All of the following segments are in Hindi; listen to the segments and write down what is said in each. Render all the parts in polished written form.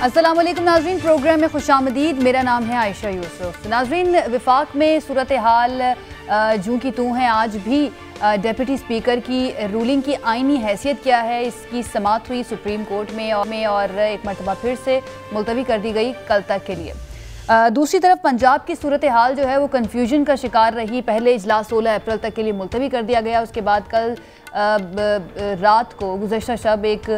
अस्सलाम वालेकुम नाज़रीन, प्रोग्राम में खुशामदीद। मेरा नाम है आयशा यूसुफ। नाज़रीन, विफाक में सूरत हाल जूं की तूं है। आज भी डिप्टी स्पीकर की रूलिंग की आईनी हैसियत क्या है, इसकी समाअत हुई सुप्रीम कोर्ट में और एक मरतबा फिर से मुलतवी कर दी गई कल तक के लिए। दूसरी तरफ पंजाब की सूरत हाल जो है वो कन्फ्यूजन का शिकार रही। पहले इजलास 16 अप्रैल तक के लिए मुलतवी कर दिया गया, उसके बाद कल रात को गुज़श्ता शब एक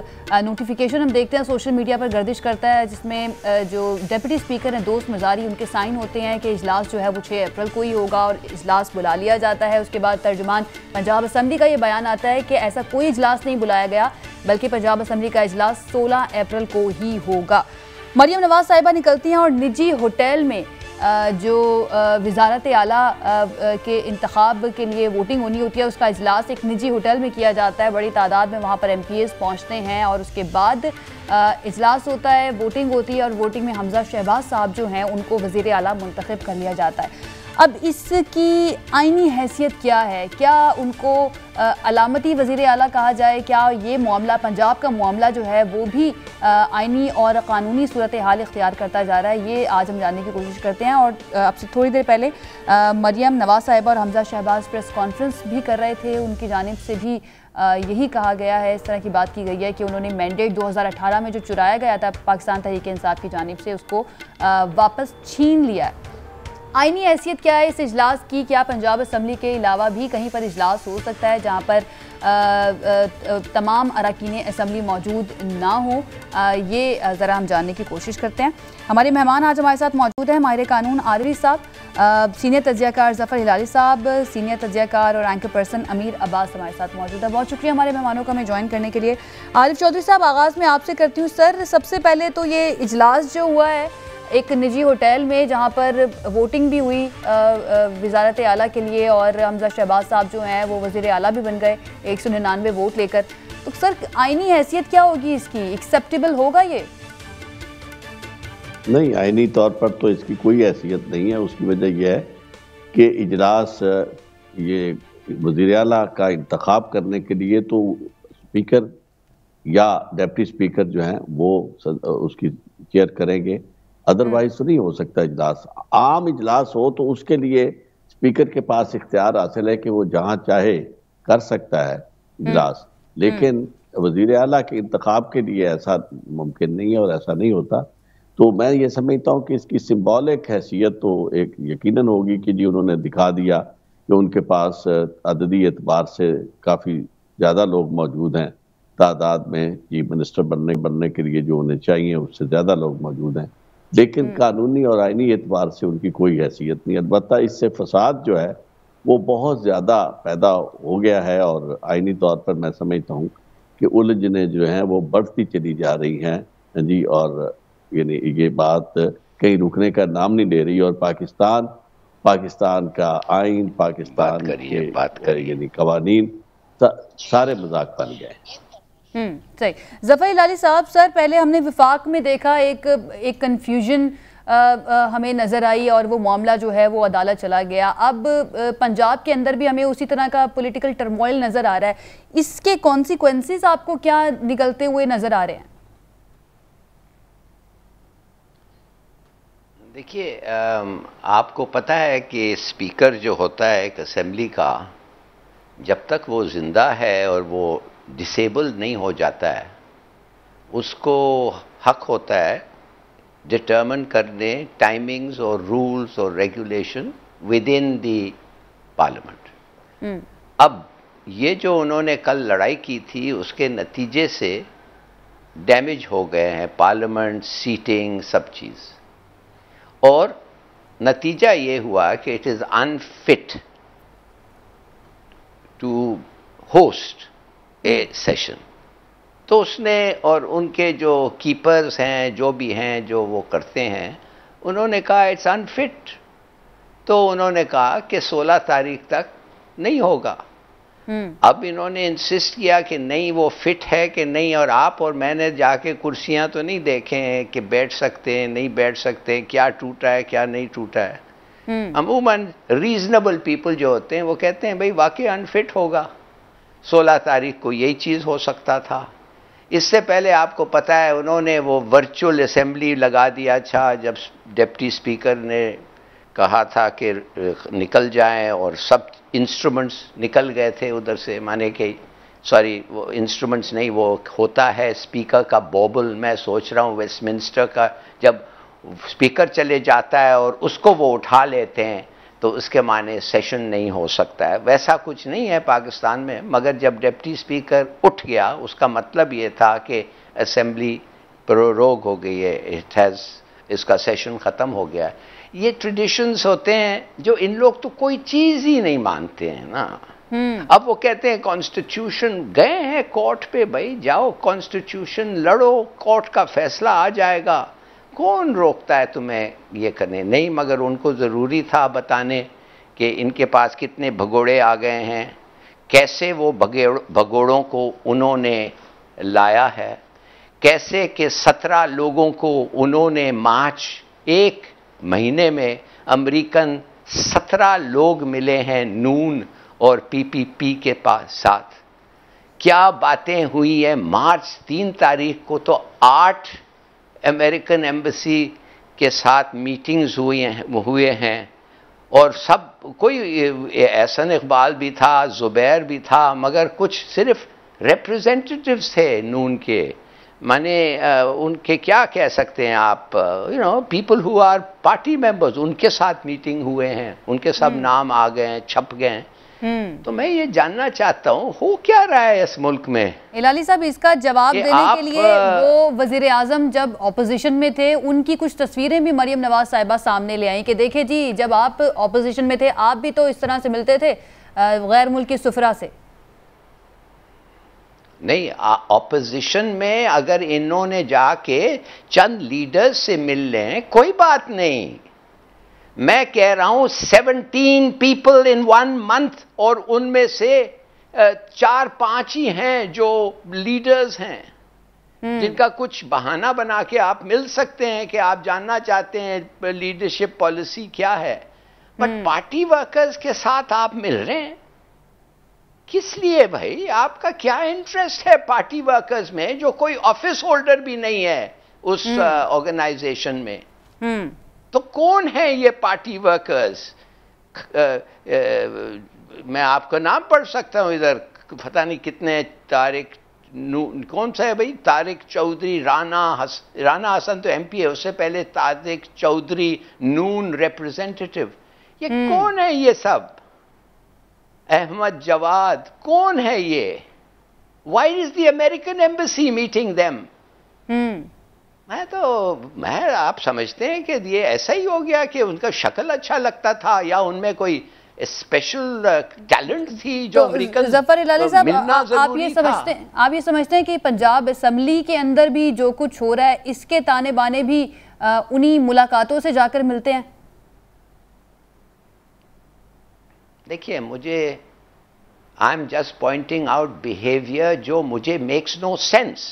नोटिफिकेशन हम देखते हैं सोशल मीडिया पर गर्दिश करता है, जिसमें जो डिप्टी स्पीकर हैं दोस्त मज़ारी, उनके साइन होते हैं कि इजलास जो है वो 6 अप्रैल को ही होगा और इजलास बुला लिया जाता है। उसके बाद तर्जुमान पंजाब असम्बली का ये बयान आता है कि ऐसा कोई इजलास नहीं बुलाया गया, बल्कि पंजाब असम्बली का इजलास 16 अप्रैल को ही होगा। मरियम नवाज साहिबा निकलती हैं और निजी होटल में जो वजारत आला के इंतखाब के लिए वोटिंग होनी होती है, उसका इजलास एक निजी होटल में किया जाता है। बड़ी तादाद में वहाँ पर MPs पहुँचते हैं और उसके बाद इजलास होता है, वोटिंग होती है और वोटिंग में हमजा शहबाज साहब जो हैं उनको वज़ीर आला मुंतखब कर लिया जाता है। अब इसकी आईनी हैसियत क्या है? क्या उनको अलामती वज़ीर आला कहा जाए? क्या ये मामला, पंजाब का मामला जो है वो भी आईनी और क़ानूनी सूरत हाल इख्तियार करता जा रहा है? ये आज हम जानने की कोशिश करते हैं। और अब से थोड़ी देर पहले मरियम नवाज साहिबा और हमजा शहबाज प्रेस कॉन्फ्रेंस भी कर रहे थे। उनकी जानिब से भी यही कहा गया है, इस तरह की बात की गई है कि उन्होंने मैंडेट 2018 में जो चुराया गया था पाकिस्तान तहरीक इंसाफ की जानिब से, उसको वापस छीन लिया है। आईनी हैसियत क्या है इस इजलास की? क्या पंजाब असम्बली के अलावा भी कहीं पर इजलास हो सकता है जहाँ पर तमाम अरकान असम्बली मौजूद ना हो? ये ज़रा हम जानने की कोशिश करते हैं। हमारे मेहमान आज हमारे साथ मौजूद हैं माहिर कानून आरिफ साहब, सीनियर तज्ज़ियाकार ज़फ़र हिलाली साहब, सीनियर तज्ज़ियाकार और एंकर पर्सन अमीर अब्बास हमारे साथ मौजूद है। बहुत शुक्रिया हमारे मेहमानों का हमें ज्वाइन करने के लिए। आरिफ चौधरी साहब, आगाज़ में आपसे करती हूँ। सर, सबसे पहले तो ये इजलास जो हुआ है एक निजी होटल में, जहाँ पर वोटिंग भी हुई वजारत आला के लिए और हमजा शहबाज साहब जो हैं वो वज़ीर आला भी बन गए 199 वोट लेकर, तो सर आईनी हैसियत क्या होगी इसकी? एक्सेप्टेबल होगा ये? नहीं, आईनी तौर पर तो इसकी कोई हैसियत नहीं है। उसकी वजह यह है कि इजलास ये वज़ीर आला का इंतखाब करने के लिए तो स्पीकर या डिप्टी स्पीकर जो हैं वो उसकी चेयर करेंगे, अदरवाइज तो नहीं हो सकता इजलास। आम इजलास हो तो उसके लिए स्पीकर के पास इख्तियार हासिल है कि वो जहाँ चाहे कर सकता है इजलास, लेकिन वज़ीर आला के इंतखाब के लिए ऐसा मुमकिन नहीं है और ऐसा नहीं होता। तो मैं ये समझता हूँ कि इसकी सिंबॉलिक हैसियत तो एक यकीनन होगी कि जी उन्होंने दिखा दिया कि उनके पास अददी एतबार से काफ़ी ज़्यादा लोग मौजूद हैं, तादाद में चीफ मिनिस्टर बनने के लिए जो उन्हें चाहिए उससे ज़्यादा लोग मौजूद हैं, लेकिन कानूनी और आईनी एतबार से उनकी कोई हैसियत नहीं। अलबत्ता इससे फसाद जो है वो बहुत ज़्यादा पैदा हो गया है और आईनी तौर पर मैं समझता हूँ कि उलझने जो हैं वो बढ़ती चली जा रही हैं जी, और यानी ये बात कहीं रुकने का नाम नहीं ले रही। और पाकिस्तान का आइन, पाकिस्तान के बात करिए यानी कवानीन सारे मजाक बन गए। सही। ज़फ़र हिलाली साहब, सर पहले हमने विफाक में देखा एक कन्फ्यूजन हमें नज़र आई और वो मामला जो है वो अदालत चला गया। अब पंजाब के अंदर भी हमें उसी तरह का पॉलिटिकल टर्मोइल नज़र आ रहा है। इसके कॉन्सिक्वेंसेस आपको क्या निकलते हुए नज़र आ रहे हैं? देखिए, आपको पता है कि स्पीकर जो होता है एक असेंबली का, जब तक वो ज़िंदा है और वो डिसेबल नहीं हो जाता है, उसको हक होता है डिटर्मिन करने टाइमिंग्स और रूल्स और regulation with in the parliament. अब ये जो उन्होंने कल लड़ाई की थी उसके नतीजे से डैमेज हो गए हैं पार्लियामेंट, सीटिंग, सब चीज़, और नतीजा ये हुआ कि it is unfit to host a session. तो उसने और उनके जो कीपर्स हैं, जो भी हैं, जो वो करते हैं, उन्होंने कहा इट्स अनफिट। तो उन्होंने कहा कि 16 तारीख तक नहीं होगा। अब इन्होंने इंसिस्ट किया कि नहीं, वो फिट है कि नहीं, और आप और मैंने जाके कुर्सियां तो नहीं देखे हैं कि बैठ सकते हैं नहीं बैठ सकते, क्या टूटा है क्या नहीं टूटा है। अमूमन रीजनेबल पीपल जो होते हैं वो कहते हैं भाई वाकई अनफिट होगा, 16 तारीख को यही चीज़ हो सकता था। इससे पहले आपको पता है उन्होंने वो वर्चुअल असेंबली लगा दिया था जब डिप्टी स्पीकर ने कहा था कि निकल जाएं, और सब इंस्ट्रूमेंट्स निकल गए थे उधर से, माने कि सॉरी वो इंस्ट्रूमेंट्स नहीं, वो होता है स्पीकर का बॉबल। मैं सोच रहा हूँ वेस्टमिंस्टर का जब स्पीकर चले जाता है और उसको वो उठा लेते हैं तो उसके माने सेशन नहीं हो सकता है। वैसा कुछ नहीं है पाकिस्तान में, मगर जब डिप्टी स्पीकर उठ गया उसका मतलब ये था कि असेंबली प्रोरोग हो गई है, इट हैज़, इसका सेशन ख़त्म हो गया है। ये ट्रेडिशंस होते हैं जो इन लोग तो कोई चीज़ ही नहीं मानते हैं ना। अब वो कहते हैं कॉन्स्टिट्यूशन, गए हैं कोर्ट पे, भाई जाओ कॉन्स्टिट्यूशन लड़ो, कोर्ट का फैसला आ जाएगा, कौन रोकता है तुम्हें ये करने? नहीं, मगर उनको ज़रूरी था बताने कि इनके पास कितने भगोड़े आ गए हैं, कैसे वो भगोड़ों को उन्होंने लाया है, कैसे कि 17 लोगों को उन्होंने मार्च 1 महीने में अमेरिकन 17 लोग मिले हैं नून और पीपीपी के पास साथ। क्या बातें हुई है? मार्च 3 तारीख को तो 8 अमेरिकन एम्बेसी के साथ मीटिंग्स हुए हैं और सब कोई, एहसन इकबाल भी था, जुबैर भी था, मगर कुछ सिर्फ रिप्रेजेंटेटिव्स थे नून के, माने उनके क्या कह सकते हैं आप, people who are party members, उनके साथ मीटिंग हुए हैं, उनके सब नाम आ गए हैं, छप गए हैं। तो मैं ये जानना चाहता हूँ हो क्या रहा है इस मुल्क में। इलाली साहब, इसका जवाब देने के लिए वो वजीर आजम जब ऑपोजिशन में थे उनकी कुछ तस्वीरें भी मरियम नवाज साहिबा सामने ले आई कि देखे जी, जब आप ऑपोजिशन में थे आप भी तो इस तरह से मिलते थे गैर मुल्की सुफरा से। नहीं, ऑपोजिशन में अगर इन्होंने जाके चंद लीडर्स से मिल लें कोई बात नहीं, मैं कह रहा हूं 17 पीपल इन 1 मंथ, और उनमें से 4-5 ही हैं जो लीडर्स हैं जिनका कुछ बहाना बना के आप मिल सकते हैं कि आप जानना चाहते हैं लीडरशिप पॉलिसी क्या है, बट पार्टी वर्कर्स के साथ आप मिल रहे हैं किस लिए भाई? आपका क्या इंटरेस्ट है पार्टी वर्कर्स में जो कोई ऑफिस होल्डर भी नहीं है उस ऑर्गेनाइजेशन में? तो कौन है ये पार्टी वर्कर्स? मैं आपका नाम पढ़ सकता हूं इधर, पता नहीं कितने, तारिक कौन सा है भाई, तारिक चौधरी, राना हसन तो एमपी है, उससे पहले तारिक चौधरी नून रिप्रेजेंटेटिव, ये कौन है ये सब? अहमद जवाद, कौन है ये? Why is the American embassy meeting them? मैं आप समझते हैं कि ये ऐसा ही हो गया कि उनका शक्ल अच्छा लगता था या उनमें कोई स्पेशल टैलेंट थी जो तो अमेरिकन जफर इलाली साहब, आप ये समझते हैं कि पंजाब असेंबली के अंदर भी जो कुछ हो रहा है इसके ताने बाने भी उन्हीं मुलाकातों से जाकर मिलते हैं? देखिए, मुझे I am just pointing out behaviour जो मुझे मेक्स नो सेंस।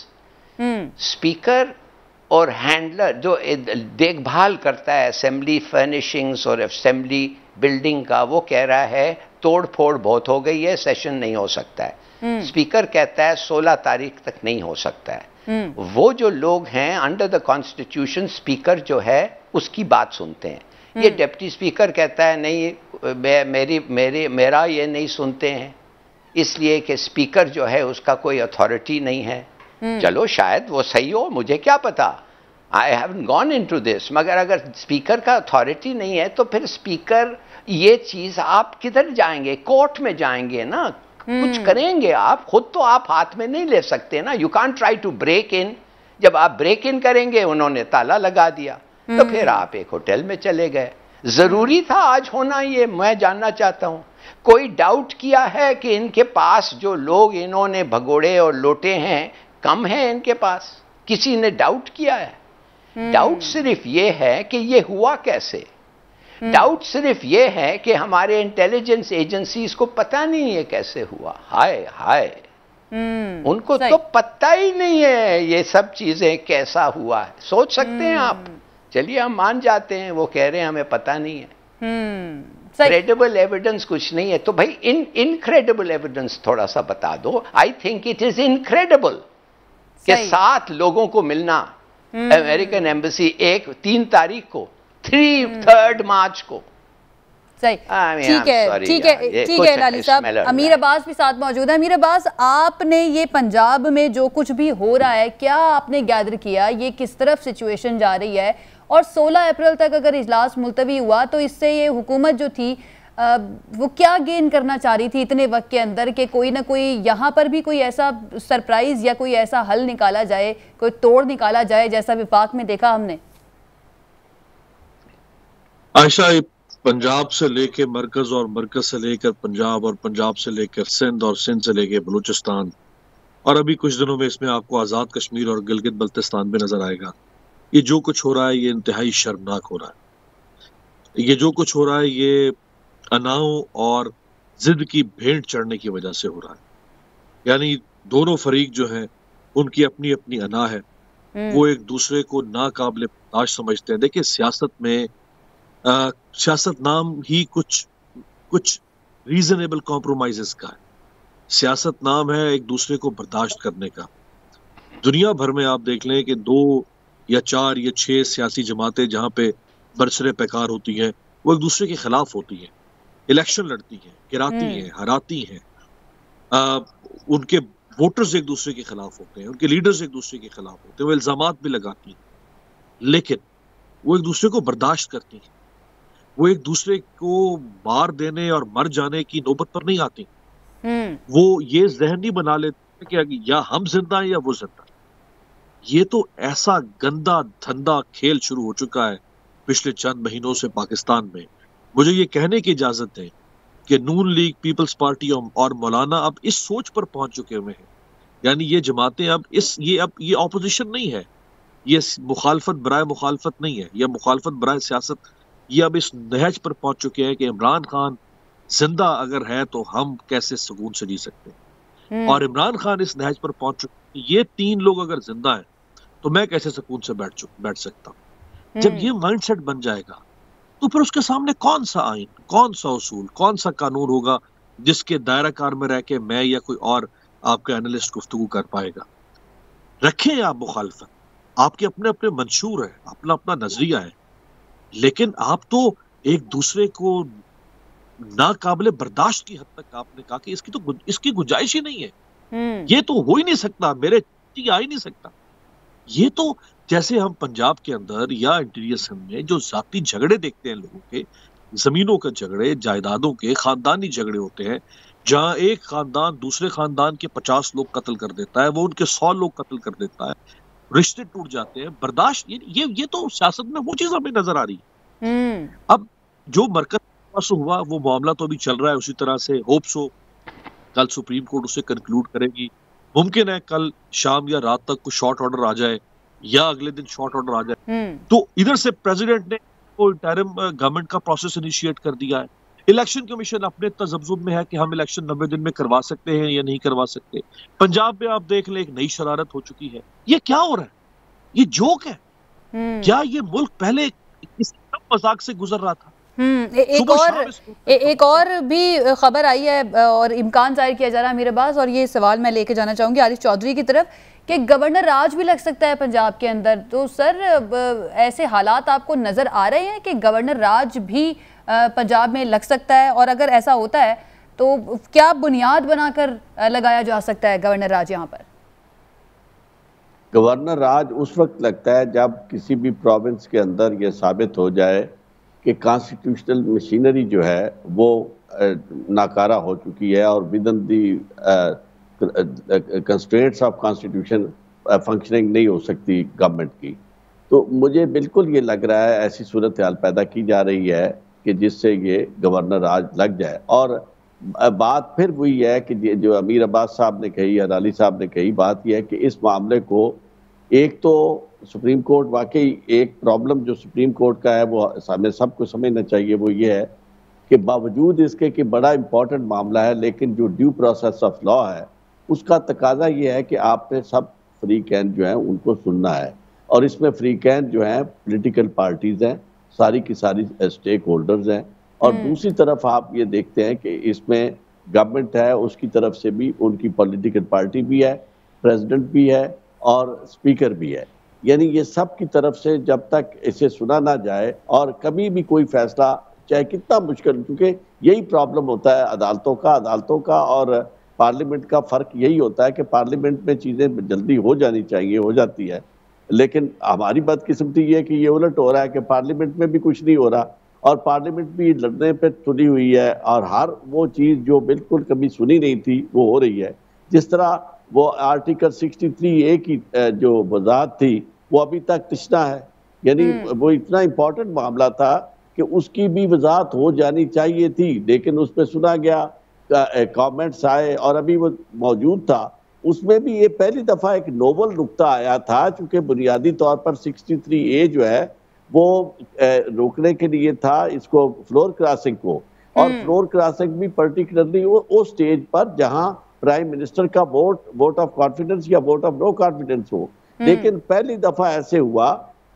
स्पीकर और हैंडलर जो देखभाल करता है असेंबली फर्निशिंग्स और असेंबली बिल्डिंग का, वो कह रहा है तोड़ फोड़ बहुत हो गई है, सेशन नहीं हो सकता है। स्पीकर कहता है 16 तारीख तक नहीं हो सकता है। वो जो लोग हैं अंडर द कॉन्स्टिट्यूशन, स्पीकर जो है उसकी बात सुनते हैं। ये डिप्टी स्पीकर कहता है नहीं, मेरा ये नहीं सुनते हैं, इसलिए कि स्पीकर जो है उसका कोई अथॉरिटी नहीं है। चलो शायद वो सही हो, मुझे क्या पता, I haven't gone into this, मगर अगर स्पीकर का अथॉरिटी नहीं है तो फिर स्पीकर ये चीज आप किधर जाएंगे? कोर्ट में जाएंगे ना, कुछ करेंगे आप, खुद तो आप हाथ में नहीं ले सकते ना। You can't try to break in. जब आप ब्रेक इन करेंगे, उन्होंने ताला लगा दिया, तो फिर आप एक होटल में चले गए। जरूरी था आज होना ये? मैं जानना चाहता हूं, कोई डाउट किया है कि इनके पास जो लोग इन्होंने भगोड़े और लोटे हैं कम है इनके पास? किसी ने डाउट किया है? डाउट सिर्फ ये है कि ये हुआ कैसे। डाउट सिर्फ ये है कि हमारे इंटेलिजेंस एजेंसीज को पता नहीं है कैसे हुआ। हाय हाय, उनको तो पता ही नहीं है ये सब चीजें कैसा हुआ है। सोच सकते हैं आप? चलिए हम मान जाते हैं, वो कह रहे हैं हमें पता नहीं है। क्रेडिबल एविडेंस कुछ नहीं है तो भाई इनक्रेडिबल एविडेंस थोड़ा सा बता दो। I think it is incredible. कि 7 लोगों को मिलना अमेरिकन एम्बेसी 3 तारीख को 3 मार्च को। सही, ठीक है लाली साहब। अमीर अब्बास भी साथ मौजूद है। अमीर अब्बास, आपने ये पंजाब में जो कुछ भी हो रहा है, क्या आपने गैदर किया, ये किस तरफ सिचुएशन जा रही है, और 16 अप्रैल तक अगर इजलास मुलतवी हुआ तो इससे ये हुकूमत जो थी वो क्या गेन करना चाह रही थी इतने वक्त के अंदर कि कोई ना कोई यहाँ पर भी कोई ऐसा सरप्राइज या कोई ऐसा हल निकाला जाए, कोई तोड़ निकाला जाए, जैसा विफाक में देखा हमने? आयशा, पंजाब से लेके मरकज और मरकज से लेकर पंजाब और पंजाब से लेकर सिंध और सिंध से लेकर बलूचिस्तान, और अभी कुछ दिनों में इसमें आपको आज़ाद कश्मीर और गिलगित बल्तिस्तान भी नजर आएगा। ये जो कुछ हो रहा है ये इंतहाई शर्मनाक हो रहा है। ये जो कुछ हो रहा है ये अनाओं और जिद की भेंट चढ़ने की वजह से हो रहा है। यानी दोनों फरीक जो हैं उनकी अपनी अपनी अना है, वो एक दूसरे को नाकाबिले बर्दाश्त समझते हैं। देखिए, सियासत में सियासत नाम ही कुछ रीजनेबल कॉम्प्रोमाइजेस का है। सियासत नाम है एक दूसरे को बर्दाश्त करने का। दुनिया भर में आप देख लें कि 2 या 4 या 6 सियासी जमातें जहां पे बरसरे पैकार होती हैं वो एक दूसरे के खिलाफ होती हैं, इलेक्शन लड़ती हैं, गिराती हैं, हराती हैं, उनके वोटर्स एक दूसरे के खिलाफ होते हैं, उनके लीडर्स एक दूसरे के खिलाफ होते हैं, वो इल्जामात भी लगाती हैं, लेकिन वो एक दूसरे को बर्दाश्त करती हैं। वो एक दूसरे को मार देने और मर जाने की नौबत पर नहीं आती। वो ये ज़हनी बना लेते हैं कि या हम जिंदा हैं या वो जिंदा। ये तो ऐसा गंदा धंधा खेल शुरू हो चुका है पिछले चंद महीनों से पाकिस्तान में। मुझे ये कहने की इजाजत है कि नून लीग, पीपल्स पार्टी और मौलाना अब इस सोच पर पहुंच चुके हुए हैं, यानी ये जमातें अब ये ऑपोजिशन नहीं है, ये मुखालफत बराए मुखालफत नहीं है, या मुखालफत बराए सियासत, ये अब इस नहज पर पहुंच चुके हैं कि इमरान खान जिंदा अगर है तो हम कैसे सुकून से जी सकते हैं। और इमरान खान इस नहज पर पहुंच चुके हैं, ये 3 लोग अगर जिंदा हैं तो मैं कैसे सुकून से बैठ सकता हूं। जब ये माइंडसेट बन जाएगा तो फिर उसके सामने कौन सा आइन, कौन सा उसूल, कौन सा कानून होगा जिसके दायरा कार में रह के मैं या कोई और आपका एनालिस्ट गुफ्तगू कर पाएगा। रखें आप मुखालफत, आपके अपने अपने मंशूर है, अपना अपना नजरिया है, लेकिन आप तो एक दूसरे को नाकाबिले बर्दाश्त की हद तक आपने कहा कि इसकी गुंजाइश ही नहीं है, ये तो हो ही नहीं सकता, मेरे आ ही नहीं सकता। ये तो जैसे हम पंजाब के अंदर या इंटीरियर सिंध में जो जाती झगड़े देखते हैं लोगों के, जमीनों के झगड़े, जायदादों के खानदानी झगड़े होते हैं, जहां एक खानदान दूसरे खानदान के 50 लोग कत्ल कर देता है, वो उनके 100 लोग कत्ल कर देता है, रिश्ते टूट जाते हैं, बर्दाश्त ये तो सियासत में वो चीज हमें नजर आ रही है। अब जो मरकज हुआ वो मामला तो अभी चल रहा है उसी तरह से। होप्स हो कल सुप्रीम कोर्ट उसे कंक्लूड करेगी, मुमकिन है कल शाम या रात तक कुछ शॉर्ट ऑर्डर आ जाए या अगले दिन शॉर्ट ऑर्डर आ जाए। तो इधर से प्रेसिडेंट ने वो इंटरिम गवर्नमेंट का प्रोसेस इनिशिएट कर दिया है। इलेक्शन कमीशन अपने तजब्जुब में है कि हम इलेक्शन 90 दिन में करवा सकते हैं या नहीं करवा सकते। पंजाब में आप देख लें एक नई शरारत हो चुकी है। ये क्या हो रहा है? ये जोक है क्या? ये मुल्क पहले किस मजाक से गुजर रहा था? एक और भी खबर आई है और इम्कान जाहिर किया जा रहा है मेरे पास, और ये सवाल मैं लेके जाना चाहूंगी आरिफ चौधरी की तरफ कि गवर्नर राज भी लग सकता है पंजाब के अंदर। तो सर, ऐसे हालात आपको नजर आ रहे हैं कि गवर्नर राज भी पंजाब में लग सकता है, और अगर ऐसा होता है तो क्या बुनियाद बनाकर लगाया जा सकता है गवर्नर राज यहाँ पर? गवर्नर राज उस वक्त लगता है जब किसी भी प्रोविंस के अंदर यह साबित हो जाए कि कॉन्स्टिट्यूशनल मशीनरी जो है वो नाकारा हो चुकी है और with in the constraints of constitution functioning नहीं हो सकती गवर्नमेंट की। तो मुझे बिल्कुल ये लग रहा है ऐसी सूरत हाल पैदा की जा रही है कि जिससे ये गवर्नर राज लग जाए। और बात फिर वही है कि जो अमीर अब्बास साहब ने कही, अदाली साहब ने कही, बात यह है कि इस मामले को एक तो सुप्रीम कोर्ट, वाकई एक प्रॉब्लम जो सुप्रीम कोर्ट का है वो हमें सबको समझना चाहिए, वो ये है कि बावजूद इसके कि बड़ा इंपॉर्टेंट मामला है, लेकिन जो ड्यू प्रोसेस ऑफ लॉ है उसका तकाजा ये है कि आपने सब फ्रीकैन जो है उनको सुनना है। और इसमें फ्रीकैन जो है पॉलिटिकल पार्टीज हैं, सारी की सारी स्टेक होल्डर्स हैं। और दूसरी तरफ आप ये देखते हैं कि इसमें गवर्नमेंट है, उसकी तरफ से भी उनकी पॉलिटिकल पार्टी भी है, प्रेसिडेंट भी है, और स्पीकर भी है। यानी ये सब की तरफ से जब तक इसे सुना ना जाए और कभी भी कोई फैसला चाहे कितना मुश्किल, क्योंकि यही प्रॉब्लम होता है अदालतों का और पार्लियामेंट का फ़र्क यही होता है कि पार्लियामेंट में चीज़ें जल्दी हो जानी चाहिए, हो जाती है, लेकिन हमारी बदकिस्मती ये है कि ये उलट हो रहा है कि पार्लियामेंट में भी कुछ नहीं हो रहा और पार्लियामेंट भी लड़ने पे तुली हुई है और हर वो चीज़ जो बिल्कुल कभी सुनी नहीं थी वो हो रही है। जिस तरह वो आर्टिकल 63A की जो वजाहत थी वो अभी तक तशना है, यानी वो इतना इम्पोर्टेंट मामला था कि उसकी भी वजाहत हो जानी चाहिए थी, लेकिन उस पर सुना गया, कमेंट्स आए और अभी वो मौजूद था। उसमें भी ये पहली दफ़ा एक नोबल नुक्ता आया था, चूँकि बुनियादी तौर पर 63A जो है वो रोकने के लिए था इसको फ्लोर क्रॉसिंग को, और फ्लोर क्रॉसिंग भी पर्टिकुलरली वो स्टेज पर जहाँ प्राइम मिनिस्टर का वोट ऑफ कॉन्फिडेंस या वोट ऑफ नो कॉन्फिडेंस हो। लेकिन पहली दफ़ा ऐसे हुआ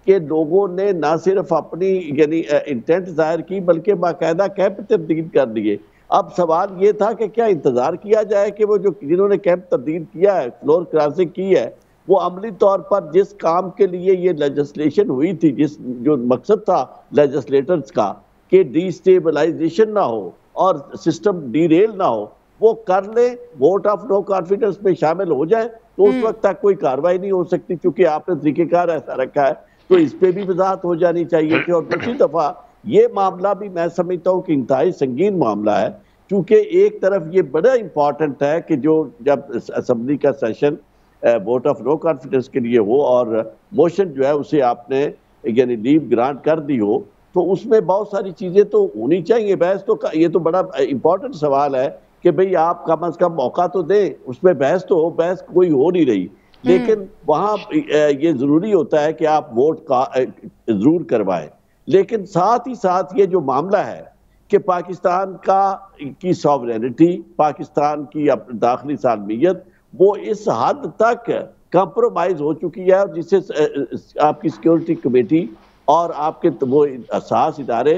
कि लोगों ने ना सिर्फ अपनी यानी इंटेंट जाहिर की बल्कि बाकायदा कैंप तब्दील कर दिए। अब सवाल ये था कि क्या इंतजार किया जाए कि वो जो जिन्होंने कैंप तब्दील किया है, फ्लोर क्रॉसिंग की है, वो अमली तौर पर जिस काम के लिए ये लेजिस्लेशन हुई थी, जो मकसद था लेजिस्लेटर्स का कि डिस्टेबलाइजेशन ना हो और सिस्टम डीरेल ना हो, वो कर ले, वोट ऑफ नो कॉन्फिडेंस में शामिल हो जाए तो उस वक्त तक कोई कार्रवाई नहीं हो सकती, क्योंकि आपने तरीकेकार ऐसा रखा है। तो इस पे भी वजाहत हो जानी चाहिए थी। और दूसरी दफा ये मामला भी मैं समझता हूँ कि इंतहाई संगीन मामला है, क्योंकि एक तरफ ये बड़ा इंपॉर्टेंट है कि जो जब असेंबली का session vote of no confidence के लिए हो और मोशन जो है उसे आपने यानी लीव ग्रांट कर दी हो, तो उसमें बहुत सारी चीजें तो होनी चाहिए। बहस तो ये तो बड़ा इंपॉर्टेंट सवाल है कि भाई आप कम अज कम मौका तो दें, उसमें बहस तो हो, बहस कोई हो नहीं रही। लेकिन वहाँ ये जरूरी होता है कि आप वोट का जरूर करवाएं, लेकिन साथ ही साथ ये जो मामला है कि पाकिस्तान की सॉवरेनिटी, पाकिस्तान की दाखिली सालमियत, वो इस हद तक कंप्रोमाइज हो चुकी है जिससे आपकी सिक्योरिटी कमेटी और आपके वो हसास इदारे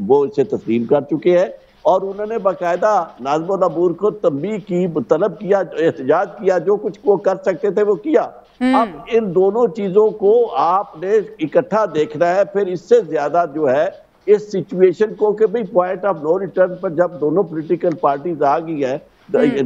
वो इसे तस्लीम कर चुके हैं और उन्होंने बाकायदा नाज़िम नबूर को तंबीह की, तलब किया, एहतजाज किया, जो कुछ वो कर सकते थे वो किया। अब इन दोनों चीजों को आपने इकट्ठा देखना है, फिर इससे ज्यादा जो है इस सिचुएशन को कि भाई पॉइंट ऑफ नो रिटर्न पर जब दोनों पॉलिटिकल पार्टीज आ गई है,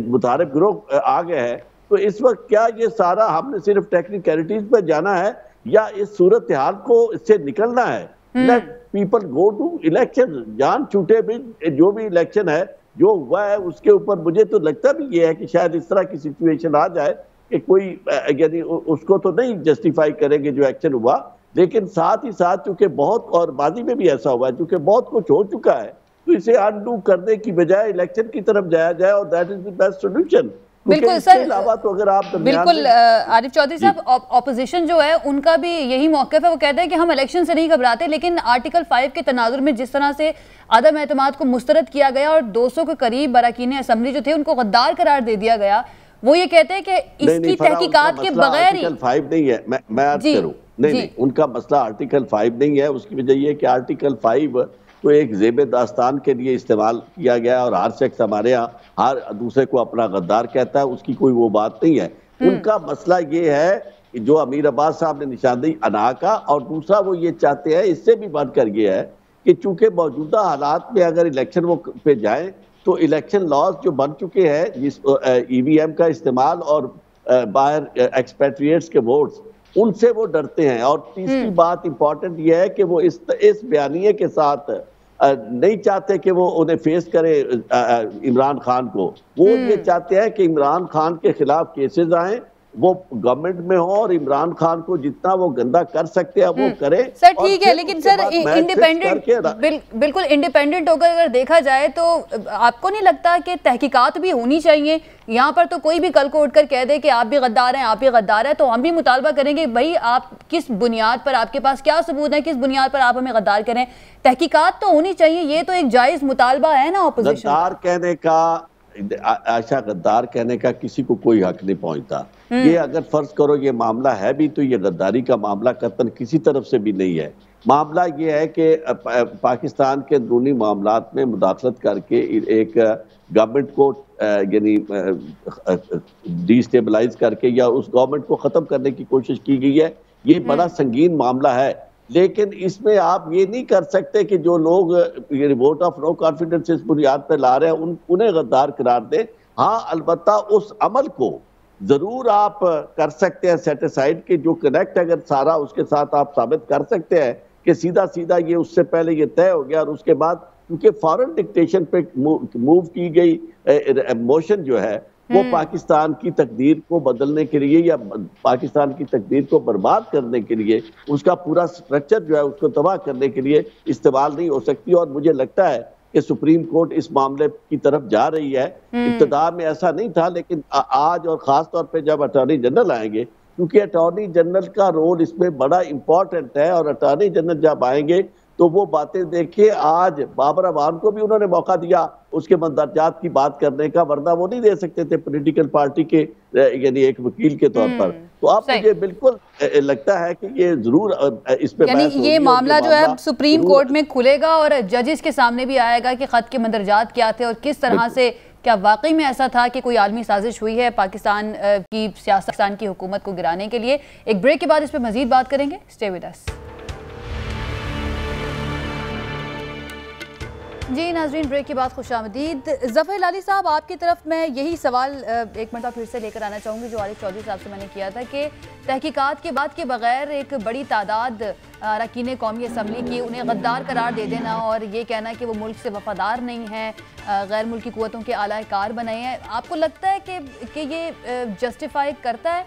मुतारिफ ग्रुप आ गए हैं, तो इस वक्त क्या ये सारा हमने सिर्फ टेक्निकलिटीज पर जाना है या इस सूरत हाल को इससे निकलना है? Let people go to election, जान छूटे भी जो भी इलेक्शन है जो हुआ है उसके ऊपर। मुझे तो लगता भी ये है कि शायद इस तरह की सिचुएशन आ जाए कि कोई यानी उसको तो नहीं जस्टिफाई करेंगे जो एक्शन हुआ, लेकिन साथ ही साथ चूंकि बहुत, और माजी में भी ऐसा हुआ है, चूंकि बहुत कुछ हो चुका है, तो इसे अनडू करने की बजाय इलेक्शन की तरफ जाया जाए और that is the best solution. बिल्कुल सर, तो अगर आप बिल्कुल आरिफ चौधरी साहब, ऑपोजिशन जो है उनका भी यही मौक़िफ़ है। वो कहते हैं कि हम इलेक्शन से नहीं घबराते, लेकिन आर्टिकल 5 के तनाजुर में जिस तरह से अदम एतमाद को मुस्तरद किया गया और 200 के करीब अरकान असम्बली जो थे उनको गद्दार करार दे दिया गया, वो ये कहते हैं कि इसकी तहकीकात के बगैर ही आर्टिकल 5 नहीं है। मैं अर्ज करूं, नहीं, उनका मसला आर्टिकल 5 नहीं है। उसकी वजह यह कि आर्टिकल 5 तो एक ज़ेब दास्तान के लिए इस्तेमाल किया गया और हर शख्स हमारे यहाँ हर दूसरे को अपना गद्दार कहता है, उसकी कोई वो बात नहीं है। उनका मसला ये है कि जो अमीर अब्बास साहब ने निशानदेही अना का, और दूसरा वो ये चाहते हैं, इससे भी बढ़कर ये है कि चूंकि मौजूदा हालात में अगर इलेक्शन वो पे जाए तो इलेक्शन लॉज जो बन चुके हैं, जिस EVM का इस्तेमाल और बाहर एक्सपेट्रिएट्स के वोट्स, उनसे वो डरते हैं। और तीसरी बात इंपॉर्टेंट ये है कि वो इस बयानिए के साथ नहीं चाहते कि वो उन्हें फेस करे इमरान खान को। वो ये चाहते हैं कि इमरान खान के खिलाफ केसेस आए, वो गवर्नमेंट में हो और इमरान खान को जितना वो गंदा कर सकते हैं वो करे। सर ठीक है, लेकिन सर इंडिपेंडेंट, बिल्कुल इंडिपेंडेंट होकर अगर देखा जाए तो आपको नहीं लगता कि तहकीकात भी होनी चाहिए? यहाँ पर तो कोई भी कल को उठकर कह दे कि आप भी गद्दार हैं, आप भी गद्दार हैं, तो हम भी मुतालबा करेंगे भाई आप किस बुनियाद पर, आपके पास क्या सबूत है, किस बुनियाद पर आप हमें गद्दार करें? तहकीकात तो होनी चाहिए, ये तो एक जायज मुतालबा है ना ऑपोजिशन। गद्दार कहने का, आशा, गद्दार कहने का किसी को कोई हक नहीं पहुंचता। ये अगर फर्ज करो ये मामला है भी तो ये गद्दारी का मामला कतन किसी तरफ से भी नहीं है। मामला ये है कि पाकिस्तान के अंदरूनी मामलात में मुदाखलत करके एक गवर्नमेंट को यानी डिस्टेबलाइज करके या उस गवर्नमेंट को ख़त्म करने की कोशिश की गई है। ये बड़ा संगीन मामला है, लेकिन इसमें आप ये नहीं कर सकते कि जो लोग ये वोट ऑफ नो कॉन्फिडेंस इस बुनियाद पर ला रहे हैं उन्हें गद्दार करार दें। हाँ, अलबत्ता उस अमल को जरूर आप कर सकते हैं सेट असाइड के, जो कनेक्ट अगर सारा उसके साथ आप साबित कर सकते हैं कि सीधा सीधा ये उससे पहले ये तय हो गया और उसके बाद क्योंकि फॉरेन डिक्टेशन पे मूव की गई मोशन जो है वो पाकिस्तान की तकदीर को बदलने के लिए या पाकिस्तान की तकदीर को बर्बाद करने के लिए, उसका पूरा स्ट्रक्चर जो है उसको तबाह करने के लिए इस्तेमाल नहीं हो सकती। और मुझे लगता है कि सुप्रीम कोर्ट इस मामले की तरफ जा रही है। इब्तिदा में ऐसा नहीं था, लेकिन आज और खास तौर पे जब अटॉर्नी जनरल आएंगे, क्योंकि अटॉर्नी जनरल का रोल इसमें बड़ा इंपॉर्टेंट है, और अटॉर्नी जनरल जब आएंगे तो वो बातें देखिए, आज बाबर अवान को भी उन्होंने मौका दिया उसके मंदाजात की बात करने का, वरना वो नहीं दे सकते थे पॉलिटिकल पार्टी के यानी एक वकील के तौर पर। तो आप मुझे बिल्कुल लगता है कि ये जरूर इस पे यानी ये मामला जो है सुप्रीम कोर्ट में खुलेगा और जजेस के सामने भी आएगा कि खत के मंदरजात क्या थे और किस तरह से क्या वाकई में ऐसा था कि कोई आलमी साजिश हुई है पाकिस्तान की सियासत, पाकिस्तान की हुकूमत को गिराने के लिए। एक ब्रेक के बाद इस पर मजीद बात करेंगे। Stay with us. जी नाजरीन, ब्रेक के बाद खुशामदीद। ज़फ़र हिलाली साहब, आपकी तरफ मैं यही सवाल एक मरतबा फिर से लेकर आना चाहूँगी जो आरिफ चौधरी साहब से मैंने किया था कि तहकीकात के बाद के बगैर एक बड़ी तादाद अरकान कौमी असम्बली की उन्हें गद्दार करार दे देना और ये कहना कि वो मुल्क से वफादार नहीं हैं, गैर मुल्की क़ुव्वतों के आला कार बनाए हैं, आपको लगता है कि ये जस्टिफाई करता है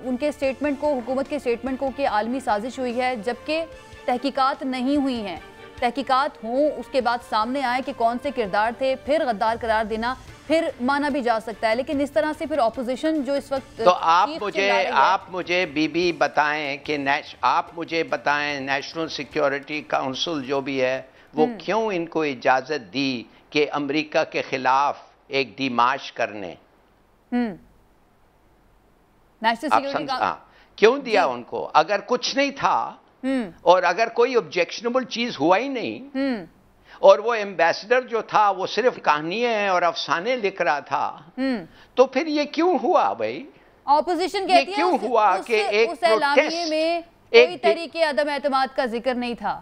उनके स्टेटमेंट को, हुकूमत के स्टेटमेंट को कि आलमी साजिश हुई है, जबकि तहकीकात नहीं हुई हैं? तहकीकात हों, उसके बाद सामने आए कि कौन से किरदार थे, फिर गद्दार करार देना फिर माना भी जा सकता है, लेकिन इस तरह से फिर ऑपोजिशन जो इस वक्त तो आप मुझे बीबी बताएं कि आप मुझे बताएं नेशनल सिक्योरिटी काउंसिल जो भी है वो क्यों इनको इजाजत दी कि अमेरिका के खिलाफ एक डिमार्च करने? नेशनल सिक्योरिटी क्यों दिया उनको? अगर कुछ नहीं था और अगर कोई ऑब्जेक्शनेबल चीज हुआ ही नहीं और वो एम्बेसडर जो था वो सिर्फ कहानियां और अफसाने लिख रहा था, तो फिर ये क्यों हुआ भाई? ऑपोजिशन कहती है क्यों हुआ कि एक एलानिये में कोई तरीके अदम एतमाद का जिक्र नहीं था?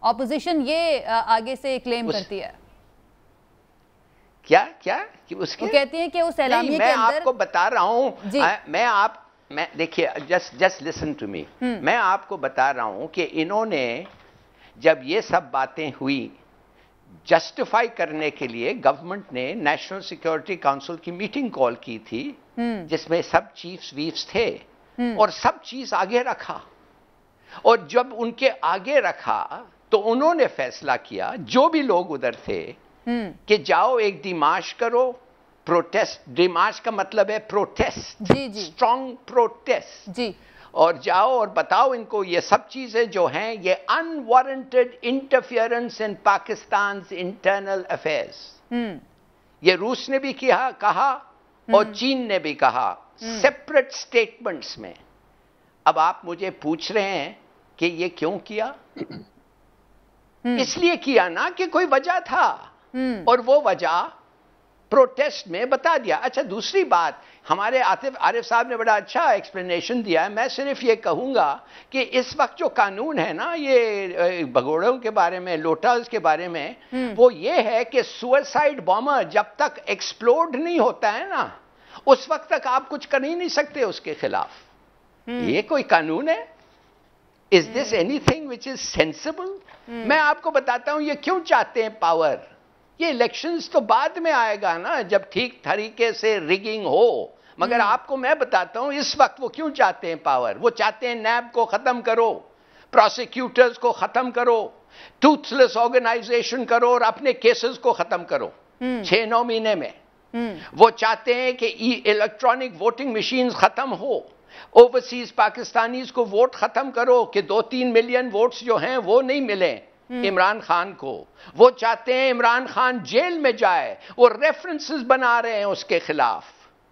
ऑपोजिशन ये आगे से क्लेम करती है। क्या कि उसके वो कहती है कि उस एलानिये के अंदर, मैं आपको बता रहा हूं, मैं देखिए, जस्ट लिसन टू मी, मैं आपको बता रहा हूं कि इन्होंने जब ये सब बातें हुई जस्टिफाई करने के लिए गवर्नमेंट ने नेशनल सिक्योरिटी काउंसिल की मीटिंग कॉल की थी जिसमें सब चीफ्स वीफ्स थे और सब चीज आगे रखा, और जब उनके आगे रखा तो उन्होंने फैसला किया जो भी लोग उधर थे कि जाओ एक डिमार्च करो, प्रोटेस्ट, डिमार्च का मतलब है प्रोटेस्ट, जी स्ट्रॉन्ग प्रोटेस्ट जी, और जाओ और बताओ इनको ये सब चीजें जो हैं ये अनवारंटेड इंटरफियरेंस इन पाकिस्तान इंटरनल अफेयर्स। ये रूस ने भी कहा और चीन ने भी कहा सेपरेट स्टेटमेंट्स में। अब आप मुझे पूछ रहे हैं कि ये क्यों किया? इसलिए किया ना कि कोई वजह था और वो वजह प्रोटेस्ट में बता दिया। अच्छा, दूसरी बात, हमारे आरिफ साहब ने बड़ा अच्छा एक्सप्लेनेशन दिया है। मैं सिर्फ ये कहूंगा कि इस वक्त जो कानून है ना ये भगोड़ों के बारे में, लोटास के बारे में, वो ये है कि सुसाइड बॉम्बर जब तक एक्सप्लोड नहीं होता है ना उस वक्त तक आप कुछ कर ही नहीं सकते उसके खिलाफ। ये कोई कानून है? Is this anything which is sensible? मैं आपको बताता हूं ये क्यों चाहते हैं पावर। ये इलेक्शंस तो बाद में आएगा ना जब ठीक तरीके से रिगिंग हो, मगर आपको मैं बताता हूं इस वक्त वो क्यों चाहते हैं पावर। वो चाहते हैं नैब को खत्म करो, प्रोसिक्यूटर्स को खत्म करो, टूथलेस ऑर्गेनाइजेशन करो और अपने केसेस को खत्म करो 6-9 महीने में। वो चाहते हैं कि इलेक्ट्रॉनिक वोटिंग मशीन खत्म हो, ओवरसीज पाकिस्तानीज को वोट खत्म करो कि 2-3 मिलियन वोट्स जो हैं वो नहीं मिले इमरान खान को। वो चाहते हैं इमरान खान जेल में जाए, वो रेफरेंसेस बना रहे हैं उसके खिलाफ।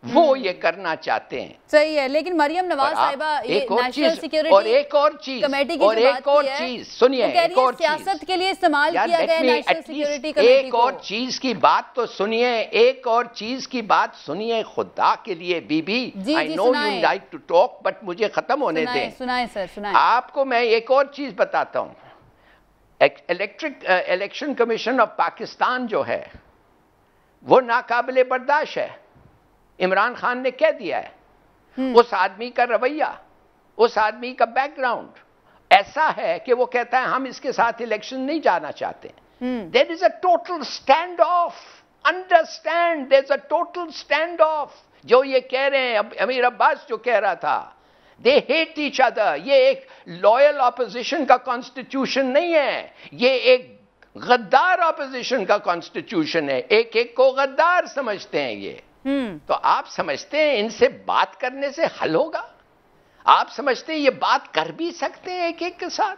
वो ये करना चाहते हैं। सही है, लेकिन मरियम नवाज साहिबा ये नेशनल सिक्योरिटी और एक और चीज कमेटी की जो बात की है, सुनिए, एक और सियासत के लिए इस्तेमाल किया गया नेशनल सिक्योरिटी कमेटी एक और चीज की बात तो सुनिए, एक और चीज की बात सुनिए खुदा के लिए बीबी। I know you like to talk but मुझे खत्म होने दें। सुनाए सर, सुनाए। आपको मैं एक और चीज बताता हूं। इलेक्शन कमीशन ऑफ पाकिस्तान जो है वो नाकाबिले बर्दाश्त है। इमरान खान ने कह दिया है। उस आदमी का रवैया, उस आदमी का बैकग्राउंड ऐसा है कि वो कहता है हम इसके साथ इलेक्शन नहीं जाना चाहते। There is a total standoff, understand, there is a total standoff. जो ये कह रहे हैं अमीर अब्बास जो कह रहा था, दे हेट ईच अदर। ये एक लॉयल ऑपोजिशन का कॉन्स्टिट्यूशन नहीं है, ये एक गद्दार ऑपोजिशन का कॉन्स्टिट्यूशन है। एक एक को गद्दार समझते हैं ये। तो आप समझते हैं इनसे बात करने से हल होगा? आप समझते हैं ये बात कर भी सकते हैं एक एक के साथ?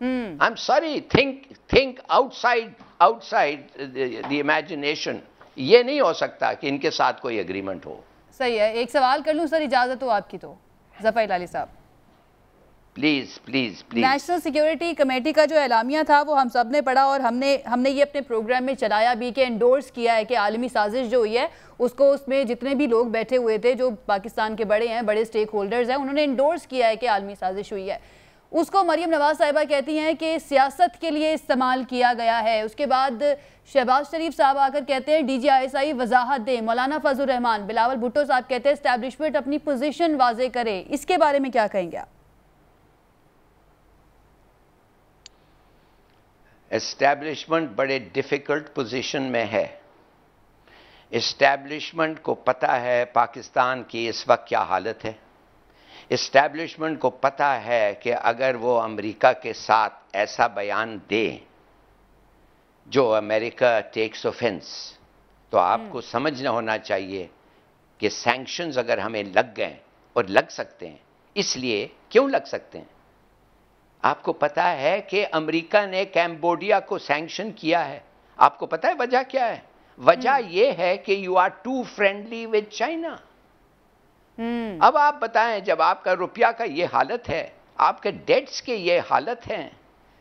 I am sorry, think outside the imagination. ये नहीं हो सकता कि इनके साथ कोई एग्रीमेंट हो। सही है, एक सवाल कर लूं सर, इजाजत हो आपकी तो? ज़फ़र इलाही साहब please please please. National security committee का जो एलामिया था वो हम सब ने पढ़ा और हमने ये अपने प्रोग्राम में चलाया भी कि एंडोर्स किया है कि आलमी साजिश जो हुई है उसको, उसमें जितने भी लोग बैठे हुए थे जो पाकिस्तान के बड़े स्टेक होल्डर्स हैं, उन्होंने एंडोर्स किया है कि आलमी साजिश हुई है। उसको मरियम नवाज साहिबा कहती हैं कि सियासत के लिए इस्तेमाल किया गया है। उसके बाद शहबाज शरीफ साहब आकर कहते हैं DGISI वजाहत दे। मौलाना फजल रहमान, बिलावल भुट्टो साहब कहते हैं एस्टैब्लिशमेंट अपनी पोजीशन वाजे करे। इसके बारे में क्या कहेंगे आप? एस्टैब्लिशमेंट बड़े डिफिकल्ट पोजीशन में है। एस्टैब्लिशमेंट को पता है पाकिस्तान की इस वक्त क्या हालत है। एस्टैब्लिशमेंट को पता है कि अगर वो अमेरिका के साथ ऐसा बयान दे जो अमेरिका टेक्स ऑफेंस, तो आपको समझना होना चाहिए कि सैंक्शंस अगर हमें लग गए, और लग सकते हैं, इसलिए क्यों लग सकते हैं? आपको पता है कि अमेरिका ने कैम्बोडिया को सैंक्शन किया है। आपको पता है वजह क्या है? वजह यह है कि you are too friendly with China. अब आप बताएं, जब आपका रुपया का ये हालत है, आपके डेट्स के ये हालत हैं,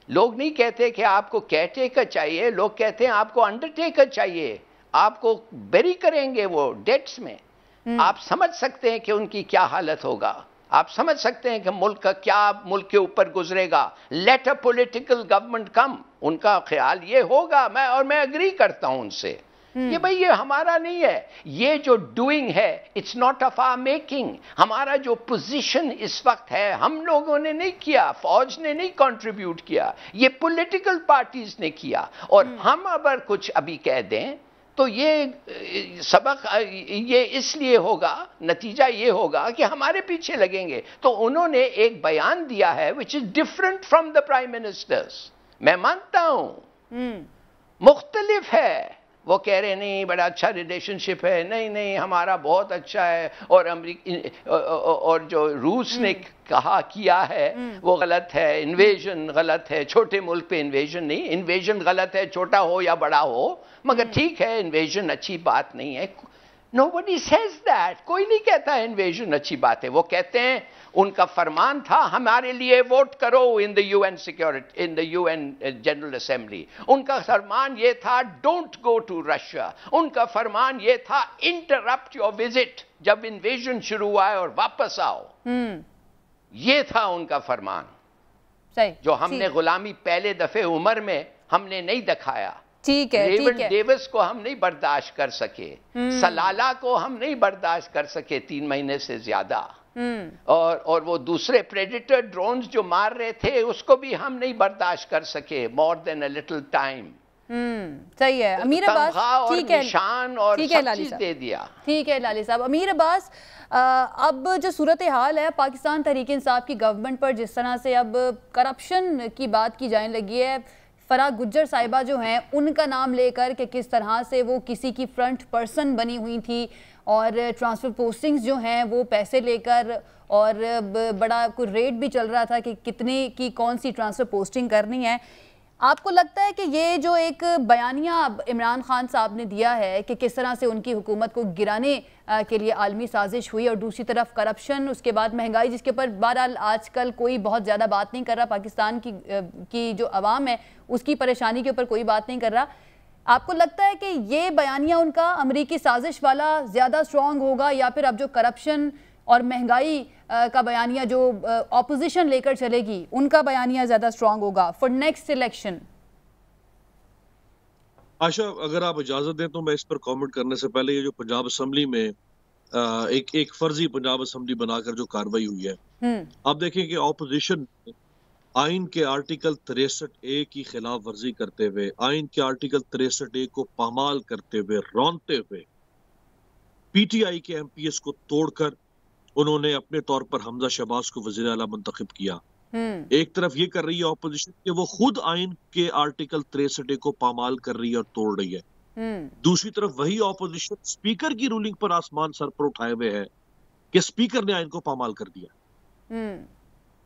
लोग नहीं कहते कि आपको केयरटेकर चाहिए, लोग कहते हैं आपको अंडरटेकर चाहिए, आपको बेरी करेंगे वो डेट्स में। आप समझ सकते हैं कि उनकी क्या हालत होगा। आप समझ सकते हैं कि मुल्क का क्या मुल्क के ऊपर गुजरेगा। लेट अ पॉलिटिकल गवर्नमेंट कम, उनका ख्याल ये होगा। मैं एग्री करता हूं उनसे। ये भाई ये हमारा नहीं है, ये जो डूइंग है it's not of our making. हमारा जो पोजीशन इस वक्त है, हम लोगों ने नहीं किया, फौज ने नहीं कंट्रीब्यूट किया, ये पॉलिटिकल पार्टीज ने किया। और हम अगर कुछ अभी कह दें तो ये सबक ये इसलिए होगा, नतीजा ये होगा कि हमारे पीछे लगेंगे। तो उन्होंने एक बयान दिया है which is different from the prime ministers. मैं मानता हूं मुख्तलिफ है। वो कह रहे नहीं बड़ा अच्छा रिलेशनशिप है, नहीं हमारा बहुत अच्छा है, और जो रूस ने कहा किया है वो गलत है, इन्वेजन गलत है। छोटे मुल्क पे इन्वेजन नहीं, इन्वेजन गलत है, छोटा हो या बड़ा हो, मगर ठीक है इन्वेजन अच्छी बात नहीं है। Nobody says that। कोई नहीं कहता इन्वेजन अच्छी बात है। वो कहते हैं उनका फरमान था हमारे लिए वोट करो in the UN security, in the UN general assembly. उनका फरमान ये था डोंट गो टू रशिया। उनका फरमान ये था इंटरप्ट योर विजिट, जब इन्वेजन शुरू हुआ है और वापस आओ। ये था उनका फरमान, सही, जो हमने गुलामी पहले दफे उम्र में हमने नहीं दिखाया। ठीक है, रेवन डेविस को हम नहीं बर्दाश्त कर सके, सलाला को हम नहीं बर्दाश्त कर सके 3 महीने से ज्यादा, और वो दूसरे प्रेडिटर ड्रोन्स जो मार रहे थे उसको भी हम नहीं बर्दाश्त कर सके more than a little time. सही है अमीर अब्बास, ठीक है, निशान और सब चीज दे दिया। ठीक है लाली साहब। अमीर अब्बास, अब जो सूरत हाल है पाकिस्तान तहरीक इंसाफ की गवर्नमेंट पर, जिस तरह से अब करप्शन की बात की जाने लगी है, फराह गुज्जर साहिबा जो हैं उनका नाम लेकर कि किस तरह से वो किसी की फ्रंट पर्सन बनी हुई थी, और ट्रांसफ़र पोस्टिंग्स जो हैं वो पैसे लेकर, और बड़ा कोई रेट भी चल रहा था कि कितने की कौन सी ट्रांसफ़र पोस्टिंग करनी है। आपको लगता है कि ये जो एक बयानिया इमरान खान साहब ने दिया है कि किस तरह से उनकी हुकूमत को गिराने के लिए आलमी साजिश हुई, और दूसरी तरफ करप्शन, उसके बाद महंगाई, जिसके ऊपर बहरहाल आजकल कोई बहुत ज़्यादा बात नहीं कर रहा, पाकिस्तान की जो अवाम है उसकी परेशानी के ऊपर कोई बात नहीं कर रहा, आपको लगता है कि ये बयानिया उनका अमरीकी साजिश वाला ज़्यादा स्ट्रॉन्ग होगा, या फिर अब जो करप्शन और महंगाई का बयानिया जो ऑपोजिशन लेकर चलेगी उनका बयानिया ज़्यादा स्ट्रॉन्ग होगा फॉर नेक्स्ट इलेक्शन? आशा, अगर आप इजाजत दें तो मैं इस पर कमेंट करने से पहले, ये जो पंजाब असेंबली में एक फर्जी पंजाब असेंबली बनाकर जो कार्रवाई हुई है, आप देखें कि ऑपोजिशन आइन के आर्टिकल 63A की खिलाफ वर्जी करते हुए, आइन के आर्टिकल 63A को पामाल करते हुए, रौनते हुए, पीटीआई के एमपीएस को तोड़कर उन्होंने अपने तौर पर हमजा शहबाज को वज़ीर आला मुंतखब किया। एक तरफ ये कर रही है ऑपोजिशन कि वो खुद आइन के आर्टिकल 63A को पामाल कर रही है और तोड़ रही है। दूसरी तरफ वही ऑपोजिशन स्पीकर की रूलिंग पर आसमान सर पर उठाए हुए है कि स्पीकर ने आइन को पामाल कर दिया।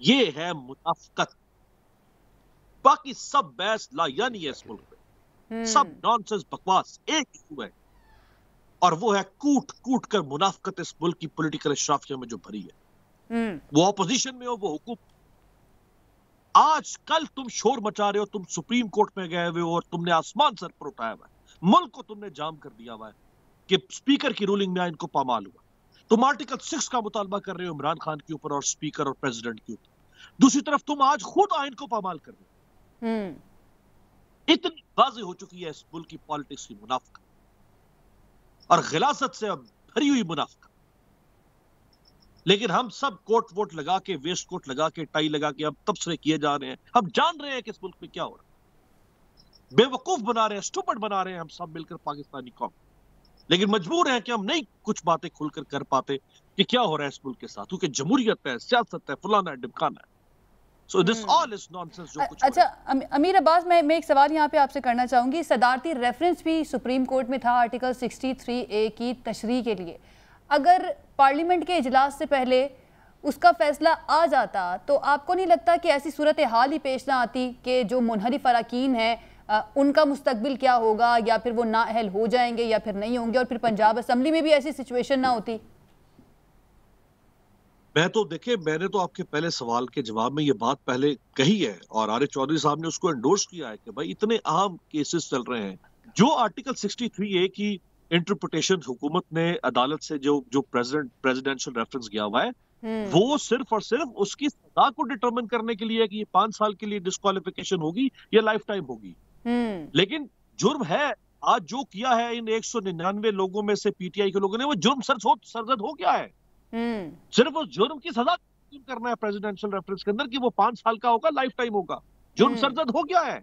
ये है मुनाफिकत। बाकी सब बहस लायानी है इस मुल्क में, सब नॉनसेंस बकवास एक इशू है, और वो है कूट कूट कर मुनाफिकत इस मुल्क की पॉलिटिकल इशराफिया में जो भरी है। वो ऑपोजिशन में हो, वो हुकूमत। आज कल तुम शोर मचा रहे हो, तुम सुप्रीम कोर्ट में गए हुए हो और तुमने आसमान सर पर उठाया हुआ है, मुल्क को तुमने जाम कर दिया हुआ है कि स्पीकर की रूलिंग में आइन को पामाल हुआ। तुम आर्टिकल 6 का मुतालबा कर रहे हो इमरान खान के ऊपर और स्पीकर और प्रेसिडेंट के ऊपर। दूसरी तरफ तुम आज खुद आइन को पामाल कर रहे हो। इतनी वाज़ेह हो चुकी है इस मुल्क की पॉलिटिक्स की मुनाफिकत और गिलासत से अब भरी हुई मुनाफिकत। लेकिन हम सब कोट वोट लगा के, वेस्ट कोट लगा के, टाई लगा के अब तबसरे किए जा रहे हैं। हम जान रहे हैं कि इस मुल्क में क्या हो रहा है, बेवकूफ बना रहे हैं, स्टूपिड बना रहे हैं हम सब मिलकर पाकिस्तानी कौम। लेकिन मजबूर हैं कि हम नहीं कुछ बातें खुलकर कर पाते कि क्या हो रहा है इस मुल्क के साथ, क्योंकि जमहूरियत है, सियासत है, फलाना है, ढिमकाना है। So this all is nonsense जो कुछ। अच्छा अमीर अब्बास, मैं एक सवाल यहाँ पे आपसे करना चाहूँगी। सदारती रेफरेंस भी सुप्रीम कोर्ट में था आर्टिकल 63A की तशरीह के लिए। अगर पार्लियामेंट के इजलास से पहले उसका फैसला आ जाता तो आपको नहीं लगता कि ऐसी सूरत हाल ही पेश ना आती कि जो मुनहरिफ अरकान हैं उनका मुस्तकबिल क्या होगा, या फिर वो नाअहल हो जाएंगे या फिर नहीं होंगे, और फिर पंजाब असम्बली में भी ऐसी सिचुएशन ना होती? मैं तो देखिए, मैंने तो आपके पहले सवाल के जवाब में ये बात पहले कही है और आरिफ चौधरी साहब ने उसको एंडोर्स किया है कि भाई इतने अहम केसेस चल रहे हैं। जो आर्टिकल 63A की इंटरप्रिटेशन हुकूमत ने अदालत से जो प्रेसिडेंशियल रेफरेंस गया हुआ है, वो सिर्फ और सिर्फ उसकी सजा को डिटरमिन करने के लिए है कि ये 5 साल के लिए डिस्क्वालिफिकेशन होगी या लाइफ टाइम होगी। लेकिन जुर्म है, आज जो किया है इन 199 लोगों में से पीटीआई के लोगों ने, वो जुर्म सरजद हो गया है। सिर्फ उस जुर्म की सजा करना है प्रेसिडेंशियल रेफरेंस के अंदर कि वो 5 साल का होगा, लाइफ टाइम होगा। जुर्म सरजद हो गया है,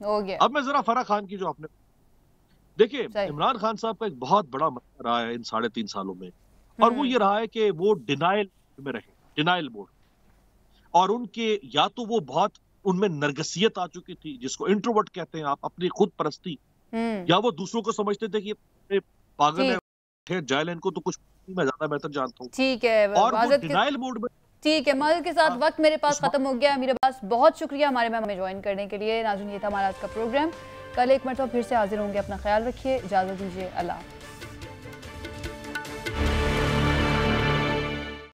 हो गया। अब मैं जरा फराह खान की जो आपने देखिए, इमरान खान साहब का एक बहुत बड़ा मसला रहा है इन 3.5 सालों में, और वो ये रहा है कि वो डिनाइल में रहे, डिनाइल मोड। और उनके या तो वो बहुत उनमें नरगसियत आ चुकी थी, जिसको इंट्रोवर्ट कहते हैं आप, अपनी खुद परस्ती, या वो दूसरों को समझते थे कि पागल है, जाइल, इनको तो कुछ मैं ज्यादा बेहतर जानता हूँ। ठीक है, और वो डिनाइल मोड में। ठीक है, माल के साथ वक्त मेरे पास खत्म हो गया। मेरे पास बहुत शुक्रिया हमारे में ज्वाइन करने के लिए। नाज़रीन, ये था हमारा आज का प्रोग्राम। कल एक मरतबा फिर से हाजिर होंगे। अपना ख्याल रखिए, इजाजत दीजिए, अल्लाह।